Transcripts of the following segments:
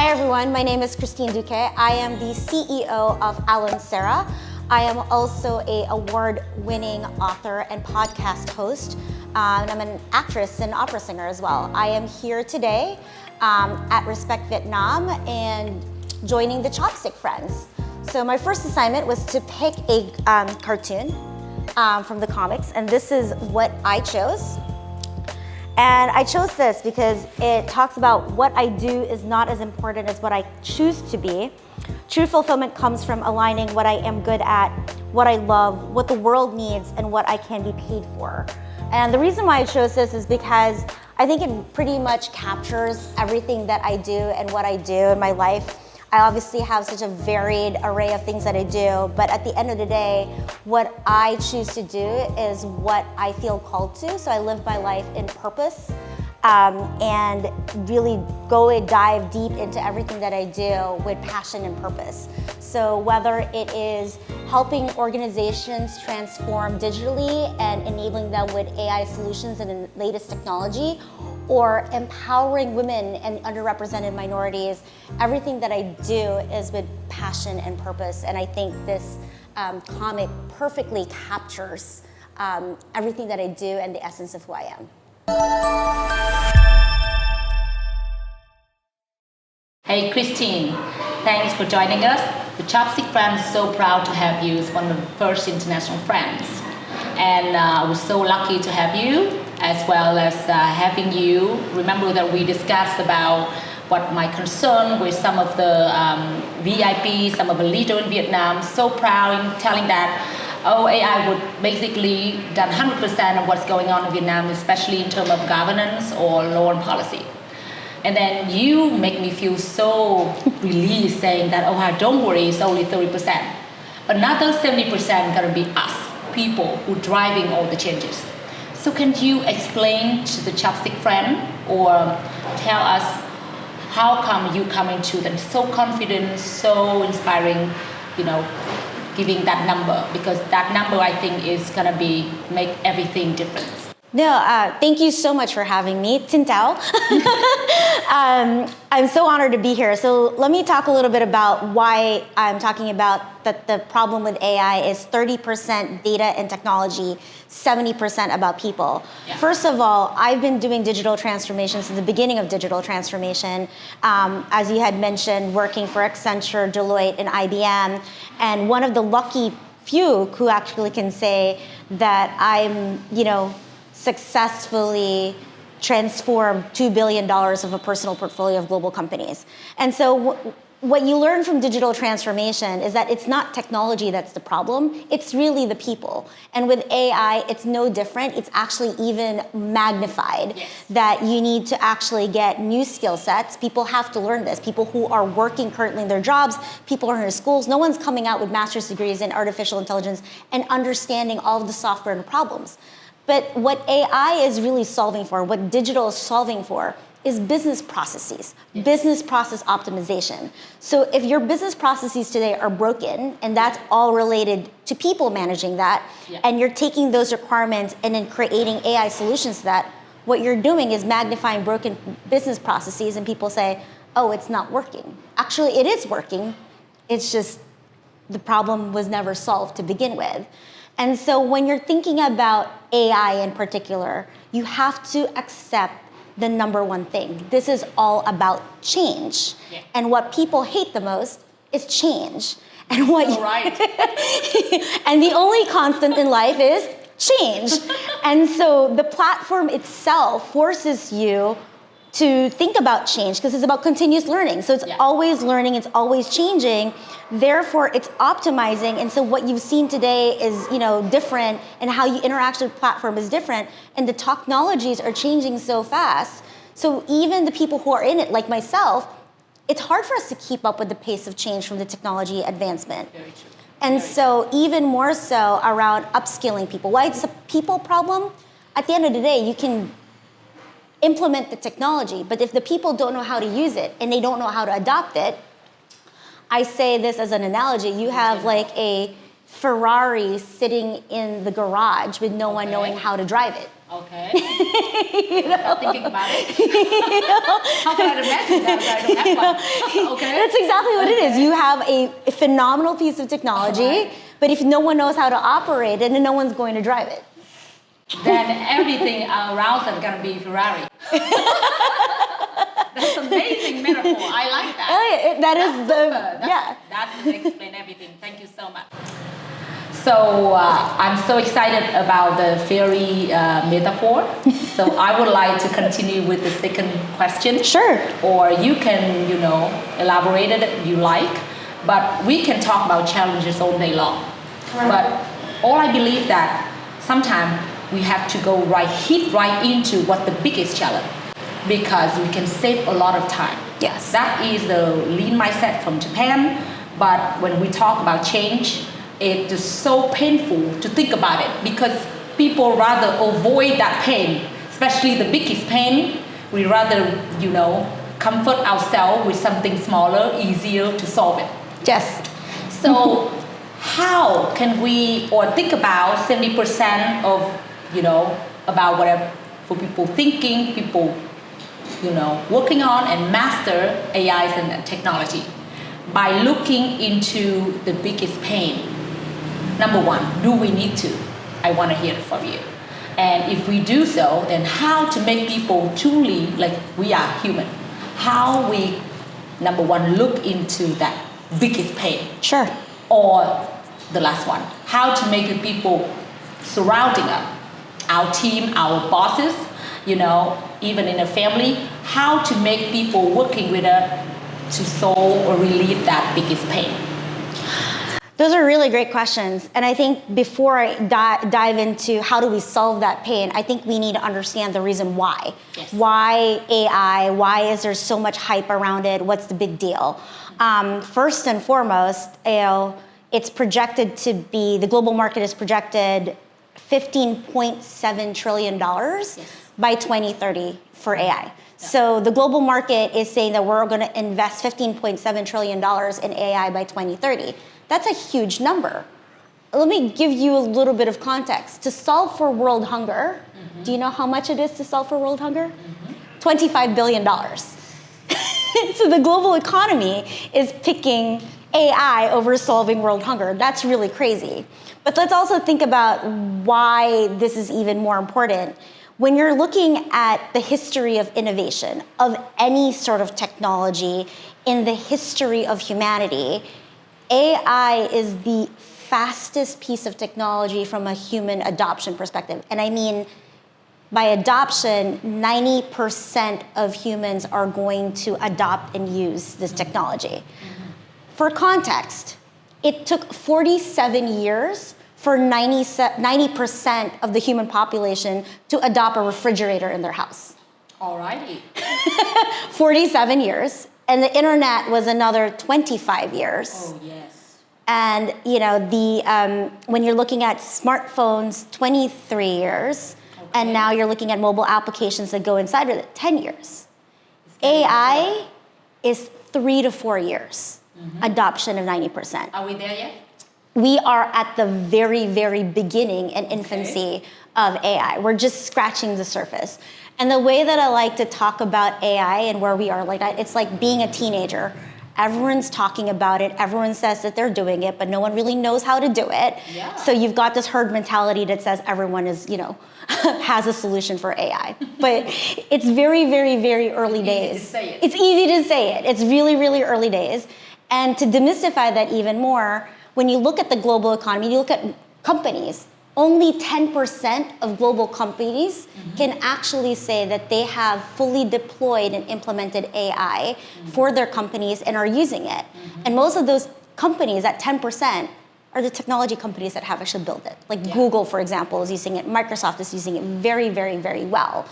Hi everyone, my name is Christine Duque. I am the CEO of Alan Sarah. I am also an award-winning author and podcast host, and I'm an actress and opera singer as well. I am here today at Respect Vietnam and joining the Chopstick Friends. So my first assignment was to pick a cartoon from the comics, and this is what I chose. And I chose this because it talks about what I do is not as important as what I choose to be. True fulfillment comes from aligning what I am good at, what I love, what the world needs, and what I can be paid for. And the reason why I chose this is because I think it pretty much captures everything that I do and what I do in my life. I obviously have such a varied array of things that I do, but at the end of the day, what I choose to do is what I feel called to. So I live my life in purpose and really go and dive deep into everything that I do with passion and purpose. So whether it is helping organizations transform digitally and enabling them with AI solutions and the latest technology, or empowering women and underrepresented minorities, everything that I do is with passion and purpose. And I think this comic perfectly captures everything that I do and the essence of who I am. Hey Christine, thanks for joining us. The Chopstick Friends is so proud to have you as one of the first international friends. And we're so lucky to have you, as well as having you. Remember that we discussed about what my concern with some of the VIP, some of the leaders in Vietnam. So proud in telling that, AI would basically done 100% of what's going on in Vietnam, especially in terms of governance or law and policy. And then you make me feel so relieved saying that, don't worry, it's only 30%. Another 70% gonna be us, people who are driving all the changes. So can you explain to the Chopstick Friend or tell us how come you come into them so confident, so inspiring, giving that number? Because that number I think is gonna make everything different. No, thank you so much for having me, Tin Tao. I'm so honored to be here. So let me talk a little bit about why I'm talking about that the problem with AI is 30% data and technology, 70% about people. Yeah. First of all, I've been doing digital transformation since the beginning of digital transformation. As you had mentioned, working for Accenture, Deloitte, and IBM. And one of the lucky few who actually can say that I'm, successfully transformed $2 billion of a personal portfolio of global companies. And so what you learn from digital transformation is that it's not technology that's the problem, it's really the people. And with AI, it's no different. It's actually even magnified. Yes. That you need to actually get new skill sets. People have to learn this. People who are working currently in their jobs, people who are in their schools, no one's coming out with master's degrees in artificial intelligence and understanding all of the software and problems. But what AI is really solving for, what digital is solving for, is business processes, yes. Business process optimization. So if your business processes today are broken, and that's all related to people managing that, yeah. And you're taking those requirements and then creating AI solutions to that, what you're doing is magnifying broken business processes, and people say, it's not working. Actually, it is working. It's just the problem was never solved to begin with. And so when you're thinking about AI in particular, you have to accept the number one thing. This is all about change. Yeah. And what people hate the most is change. And right. And the only constant in life is change. And so the platform itself forces you to think about change because it's about continuous learning. So it's always learning, it's always changing. Therefore, it's optimizing. And so what you've seen today is, different, and how you interact with the platform is different. And the technologies are changing so fast. So even the people who are in it, like myself, it's hard for us to keep up with the pace of change from the technology advancement. Very true. And so even more so around upskilling people. Why it's a people problem? At the end of the day, you can implement the technology, but if the people don't know how to use it and they don't know how to adopt it, I say this as an analogy, you have like a Ferrari sitting in the garage with no one knowing how to drive it. Okay. Without thinking about it. How can I imagine that if I don't have one? Okay. That's exactly what it is. You have a phenomenal piece of technology, but if no one knows how to operate it, then no one's going to drive it. Then everything around is going to be Ferrari. That's an amazing metaphor. I like that. That explains everything. Thank you so much. So I'm so excited about the fairy metaphor. So I would like to continue with the second question. Sure. Or you can, elaborate it if you like. But we can talk about challenges all day long. Right. But all I believe that sometimes we have to go hit right into what the biggest challenge, because we can save a lot of time. Yes. That is the lean mindset from Japan. But when we talk about change, it is so painful to think about it, because people rather avoid that pain, especially the biggest pain. We rather, comfort ourselves with something smaller, easier to solve it. Yes. So how can we, or think about 70% of, about whatever, for people thinking, people, working on and master AIs and technology by looking into the biggest pain. Number one, do we need to? I want to hear it from you. And if we do so, then how to make people truly, like we are human, how we, number one, look into that biggest pain. Sure. Or the last one, how to make the people surrounding us, our team, our bosses, even in a family, how to make people working with us to solve or relieve that biggest pain. Those are really great questions. And I think before I dive into how do we solve that pain, I think we need to understand the reason why. Yes. Why AI? Why is there so much hype around it? What's the big deal? First and foremost, it's projected to be, the global market is projected $15.7 trillion by 2030 for AI. Yeah. So the global market is saying that we're going to invest $15.7 trillion in AI by 2030. That's a huge number. Let me give you a little bit of context. To solve for world hunger, do you know how much it is to solve for world hunger? $25 billion. So the global economy is picking AI over solving world hunger. That's really crazy. But let's also think about why this is even more important. When you're looking at the history of innovation, of any sort of technology in the history of humanity, AI is the fastest piece of technology from a human adoption perspective. And I mean, by adoption, 90% of humans are going to adopt and use this technology. For context, it took 47 years for 90% of the human population to adopt a refrigerator in their house. Alrighty. 47 years. And the internet was another 25 years. Oh, yes. And, when you're looking at smartphones, 23 years. Okay. And now you're looking at mobile applications that go inside of it, 10 years. AI is 3 to 4 years. Adoption of 90%. Are we there yet? We are at the very, very beginning and infancy of AI. We're just scratching the surface. And the way that I like to talk about AI and where we are, it's like being a teenager. Everyone's talking about it. Everyone says that they're doing it, but no one really knows how to do it. Yeah. So you've got this herd mentality that says everyone is, has a solution for AI. But it's very, very, very early days. Easy to say it. It's easy to say it. It's really, really early days. And to demystify that even more, when you look at the global economy, you look at companies, only 10% of global companies can actually say that they have fully deployed and implemented AI for their companies and are using it. And most of those companies, at 10%, are the technology companies that have actually built it. Like Google, for example, is using it. Microsoft is using it very, very, very well.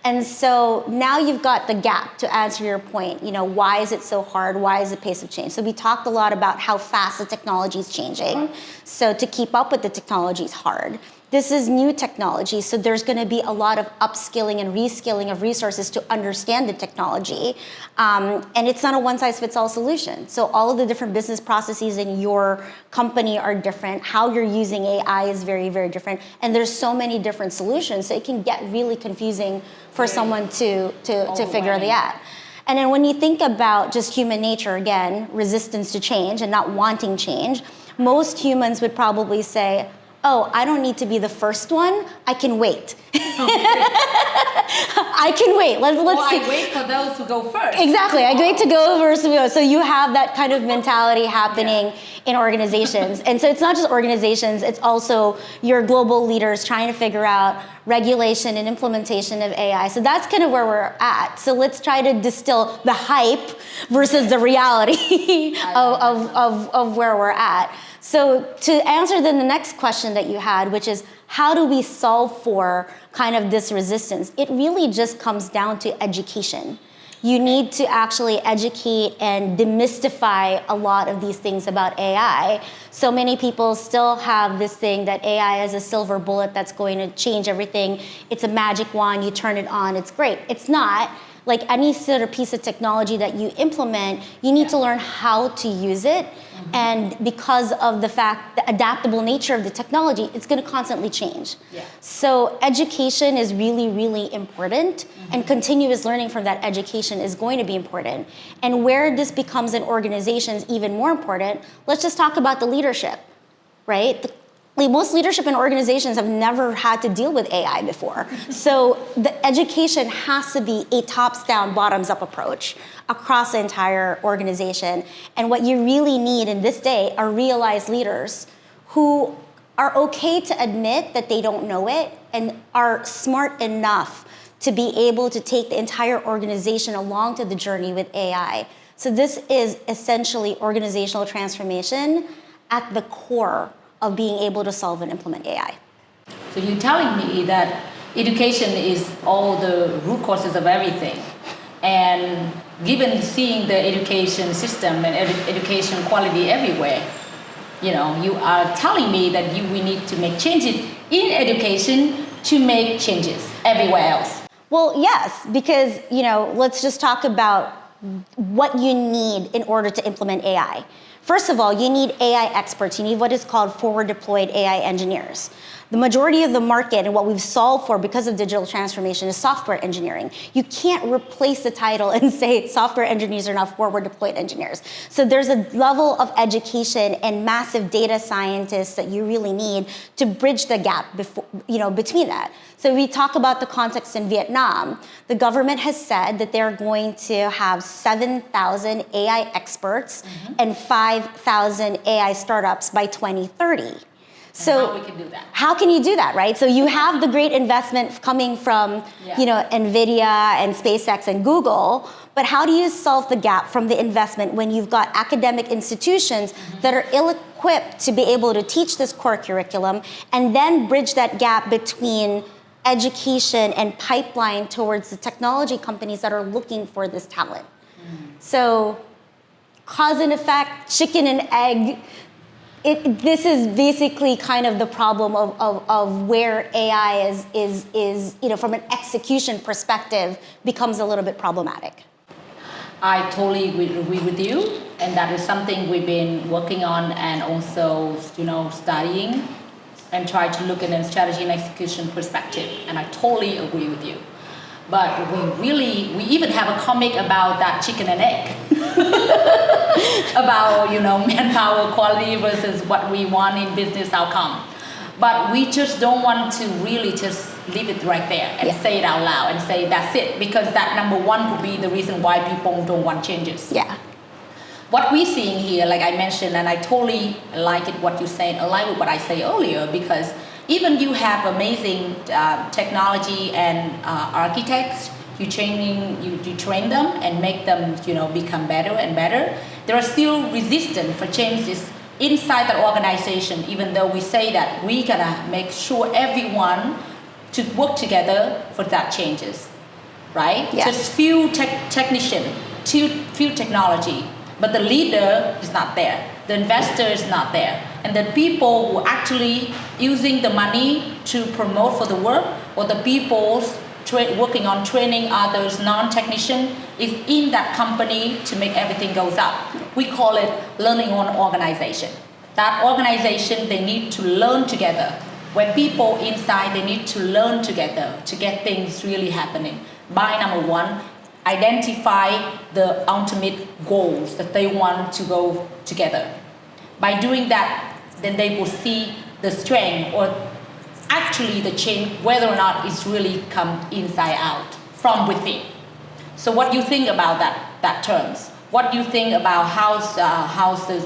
And so now you've got the gap, to answer your point. Why is it so hard? Why is the pace of change? So we talked a lot about how fast the technology is changing. So to keep up with the technology is hard. this is new technology, so there's going to be a lot of upskilling and reskilling of resources to understand the technology. And it's not a one-size-fits-all solution. So all of the different business processes in your company are different. How you're using AI is very, very different. And there's so many different solutions, so it can get really confusing for someone to figure that out. And then when you think about just human nature, again, resistance to change and not wanting change, most humans would probably say, oh, I don't need to be the first one. I can wait. I can wait. Let's I wait for those who go first. Exactly. I wait to go first. So you have that kind of mentality happening in organizations. And so it's not just organizations, it's also your global leaders trying to figure out regulation and implementation of AI. So that's kind of where we're at. So let's try to distill the hype versus the reality of where we're at. So to answer then the next question that you had, which is how do we solve for kind of this resistance? It really just comes down to education. You need to actually educate and demystify a lot of these things about AI. So many people still have this thing that AI is a silver bullet that's going to change everything. It's a magic wand, you turn it on, it's great. It's not. Like any sort of piece of technology that you implement, you need to learn how to use it. Mm-hmm. And because of the adaptable nature of the technology, it's going to constantly change. Yeah. So education is really, really important. Mm-hmm. And continuous learning from that education is going to be important. And where this becomes an organization is even more important, let's just talk about the leadership, right? Most leadership in organizations have never had to deal with AI before. So the education has to be a tops-down, bottoms-up approach across the entire organization. And what you really need in this day are realized leaders who are okay to admit that they don't know it and are smart enough to be able to take the entire organization along to the journey with AI. So this is essentially organizational transformation at the core of being able to solve and implement AI. So you're telling me that education is all the root causes of everything. And given seeing the education system and education quality everywhere, you are telling me that we need to make changes in education to make changes everywhere else. Well, yes, because, let's just talk about what you need in order to implement AI. First of all, you need AI experts. You need what is called forward deployed AI engineers. The majority of the market and what we've solved for because of digital transformation is software engineering. You can't replace the title and say software engineers are now forward deployed engineers. So there's a level of education and massive data scientists that you really need to bridge the gap between that. So we talk about the context in Vietnam. The government has said that they're going to have 7,000 AI experts and 5,000 AI startups by 2030. So how we can do that? How can you do that, right? So you have the great investment coming from, NVIDIA and SpaceX and Google, but how do you solve the gap from the investment when you've got academic institutions that are ill-equipped to be able to teach this core curriculum and then bridge that gap between education and pipeline towards the technology companies that are looking for this talent? So cause and effect, chicken and egg. This is basically kind of the problem of where AI is from an execution perspective becomes a little bit problematic. I totally agree with you, and that is something we've been working on and also studying and try to look at a strategy and execution perspective, and I totally agree with you. But we even have a comic about that chicken and egg. About manpower quality versus what we want in business outcome. But we just don't want to really just leave it right there and say it out loud and say that's it, because that number one could be the reason why people don't want changes. Yeah. What we're seeing here, like I mentioned, and I totally like it what you're saying, align with what I said earlier, because even you have amazing technology and architects, you train them and make them become better and better. There are still resistance for changes inside the organization, even though we say that we gotta make sure everyone to work together for that changes, right? Yes. Just few technician, few technology, but the leader is not there. The investor is not there. And the people who actually using the money to promote for the work, or the people working on training others, non-technician, is in that company to make everything goes up. We call it learning on organization. That organization, they need to learn together. When people inside, they need to learn together to get things really happening. By number one, identify the ultimate goals that they want to go together. By doing that, then they will see the strength or actually the change, whether or not it's really come inside out, from within. So what do you think about that terms? What do you think about how's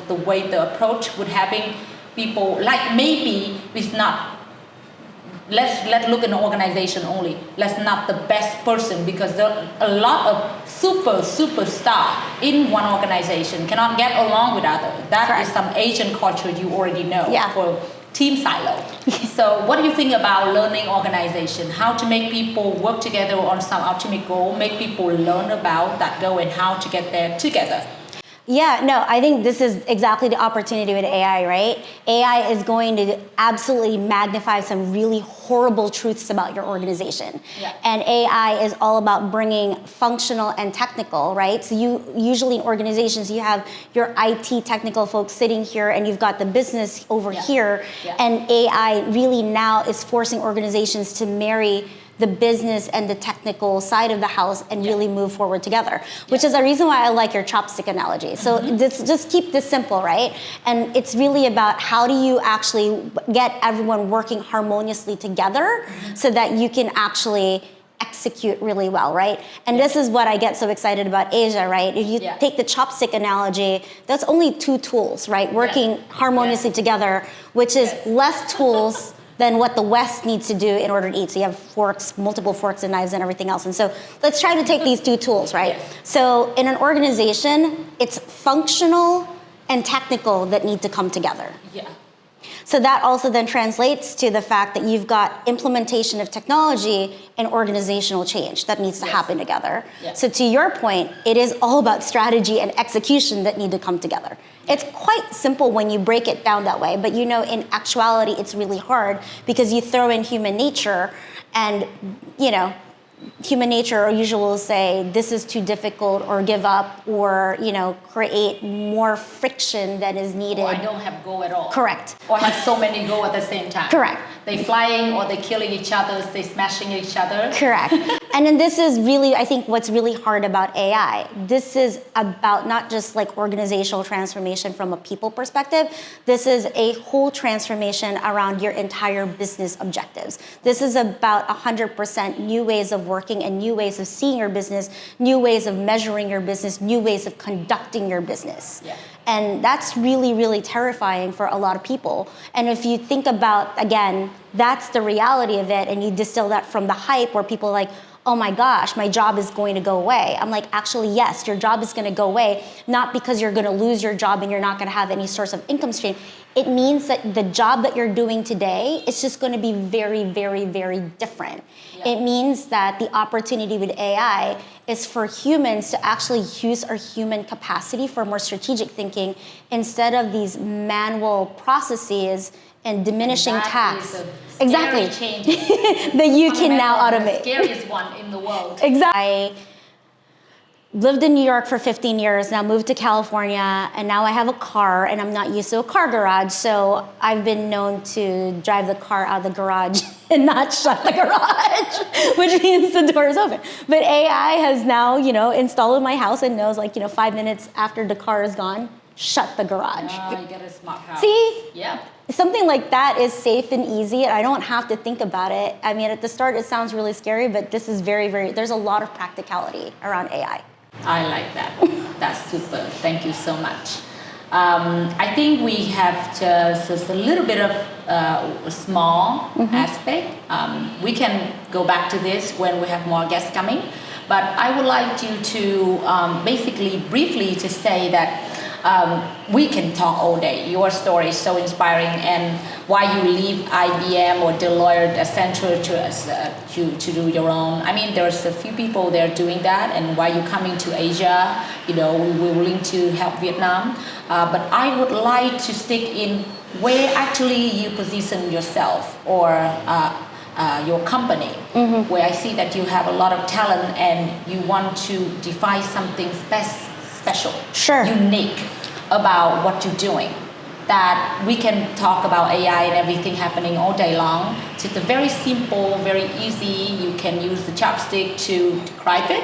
the way, the approach with having people, like maybe it's not, let's look at an organization only. Let's not the best person, because there are a lot of superstar in one organization cannot get along with others. That Correct. is some Asian culture you already know. Yeah. For team silo. So what do you think about learning organization? How to make people work together on some ultimate goal, make people learn about that goal and how to get there together? Yeah, no, I think this is exactly the opportunity with AI, right? AI is going to absolutely magnify some really horrible truths about your organization. Yeah. And AI is all about bringing functional and technical, right? So you usually in organizations, you have your IT technical folks sitting here and you've got the business over here. Yeah. And AI really now is forcing organizations to marry the business and the technical side of the house and really move forward together, which is the reason why I like your chopstick analogy. So just keep this simple, right? And it's really about how do you actually get everyone working harmoniously together so that you can actually execute really well, right? And this is what I get so excited about Asia, right? If you take the chopstick analogy, that's only 2 tools, right? Working harmoniously together, which is less tools than what the West needs to do in order to eat. So you have forks, multiple forks and knives and everything else. And so let's try to take these 2 tools, right? So in an organization, it's functional and technical that need to come together. Yeah. So that also then translates to the fact that you've got implementation of technology and organizational change that needs to happen together. So to your point, it is all about strategy and execution that need to come together. It's quite simple when you break it down that way, but you know, in actuality, it's really hard because you throw in human nature and, you know, human nature usually will say this is too difficult or give up or, you know, create more friction than is needed. Or I don't have goal at all. Correct. Or have so many goals at the same time. Correct. They flying or they killing each other, they smashing each other. Correct. And then this is really, I think what's really hard about AI. This is about not just like organizational transformation from a people perspective. This is a whole transformation around your entire business objectives. This is about 100% new ways of working and new ways of seeing your business, new ways of measuring your business, new ways of conducting your business. Yeah. And that's really, really terrifying for a lot of people. And if you think about, again, that's the reality of it, and you distill that from the hype where people are like, oh my gosh, my job is going to go away. I'm like, actually, yes, your job is going to go away, not because you're going to lose your job and you're not going to have any source of income stream. It means that the job that you're doing today is just going to be very, very, very different. Yeah. It means that the opportunity with AI is for humans to actually use our human capacity for more strategic thinking instead of these manual processes and diminishing tasks. Exactly. That you can now automate. The scariest one in the world. Exactly. I lived in New York for 15 years, now moved to California, and now I have a car, and I'm not used to a car garage, so I've been known to drive the car out of the garage and not shut the garage, which means the door is open. But AI has now, you know, installed in my house and knows, like, you know, 5 minutes after the car is gone, shut the garage. Oh, you get a smart house. See? Yeah. Something like that is safe and easy, and I don't have to think about it. I mean, at the start, it sounds really scary, but this is very, very, there's a lot of practicality around AI. I like that. That's super. Thank you so much. I think we have just a little bit of a small aspect. We can go back to this when we have more guests coming. But I would like you to basically briefly to say that we can talk all day. Your story is so inspiring, and why you leave IBM or Deloitte, Accenture to do your own. I mean, there's a few people there doing that, and why you coming to Asia, we're willing to help Vietnam. But I would like to stick in where actually you position yourself or your company, where I see that you have a lot of talent and you want to define something special, Sure. unique about what you're doing. That we can talk about AI and everything happening all day long. So it's a very simple, very easy. You can use the chopstick to describe it,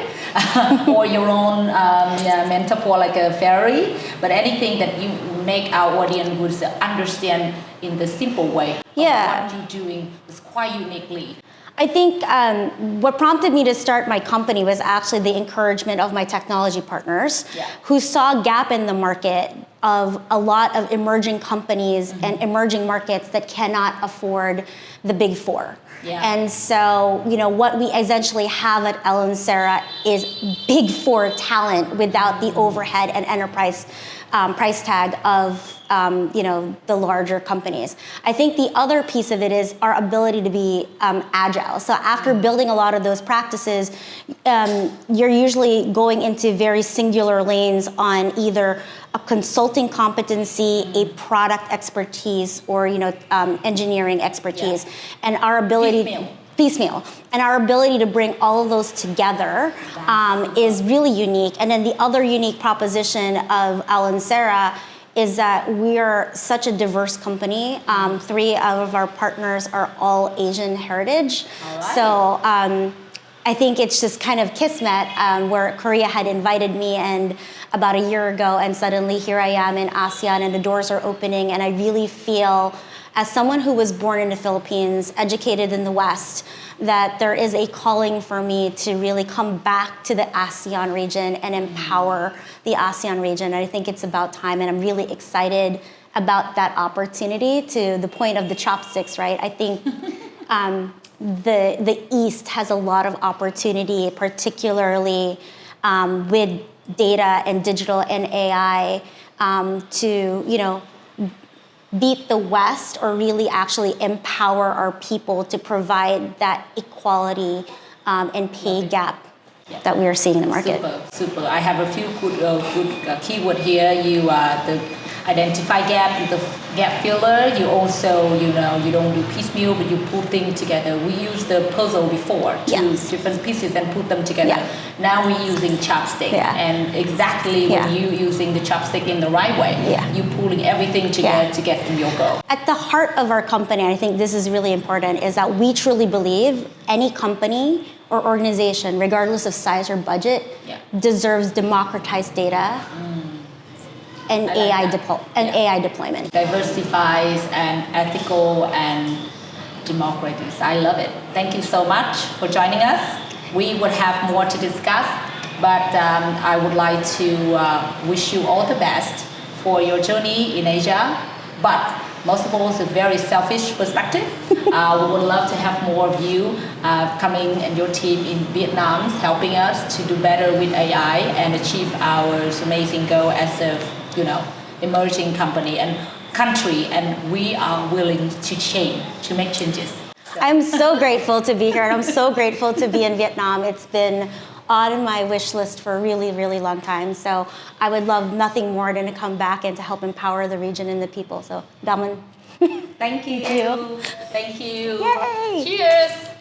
or your own metaphor like a fairy. But anything that you make our audience would understand in the simple way. Yeah. What you're doing is quite uniquely. I think what prompted me to start my company was actually the encouragement of my technology partners, who saw a gap in the market of a lot of emerging companies and emerging markets that cannot afford the big four. Yeah. And so, what we essentially have at Ellen Sarah is big four talent without the overhead and enterprise price tag of the larger companies. I think the other piece of it is our ability to be agile. So after building a lot of those practices, you're usually going into very singular lanes on either a consulting competency, a product expertise, or engineering expertise, and our ability piecemeal. And our ability to bring all of those together is really unique. And then the other unique proposition of Ellen Sarah is that we are such a diverse company. 3 of our partners are all Asian heritage. All right. So I think it's just kind of kismet where Korea had invited me and about a year ago, and suddenly here I am in ASEAN and the doors are opening, and I really feel, as someone who was born in the Philippines, educated in the West, that there is a calling for me to really come back to the ASEAN region and empower the ASEAN region. And I think it's about time, and I'm really excited about that opportunity. To the point of the chopsticks, right? I think the East has a lot of opportunity, particularly with data and digital and AI, to beat the West, or really actually empower our people to provide that equality and pay gap that we are seeing in the market. Super. I have a few good keyword here. You the identify gap, the gap filler. You also, you don't do piecemeal, but you put things together. We used the puzzle before, different pieces and put them together. Yeah. Now we're using chopstick, and exactly when you using the chopstick in the right way, you pulling everything together to get to your goal. At the heart of our company, I think this is really important, is that we truly believe any company or organization, regardless of size or budget, deserves democratized data and AI deployment. Diversifies and ethical and democratic. I love it. Thank you so much for joining us. We would have more to discuss, but I would like to wish you all the best for your journey in Asia. But most of all, it's a very selfish perspective. We would love to have more of you coming and your team in Vietnam, helping us to do better with AI and achieve our amazing goal as a emerging company and country, and we are willing to change, to make changes. So. I'm so grateful to be here, and I'm so grateful to be in Vietnam. It's been on my wish list for a really, really long time. So I would love nothing more than to come back and to help empower the region and the people. So, Daman. Thank you. Thank you. Thank you. Yay! Cheers.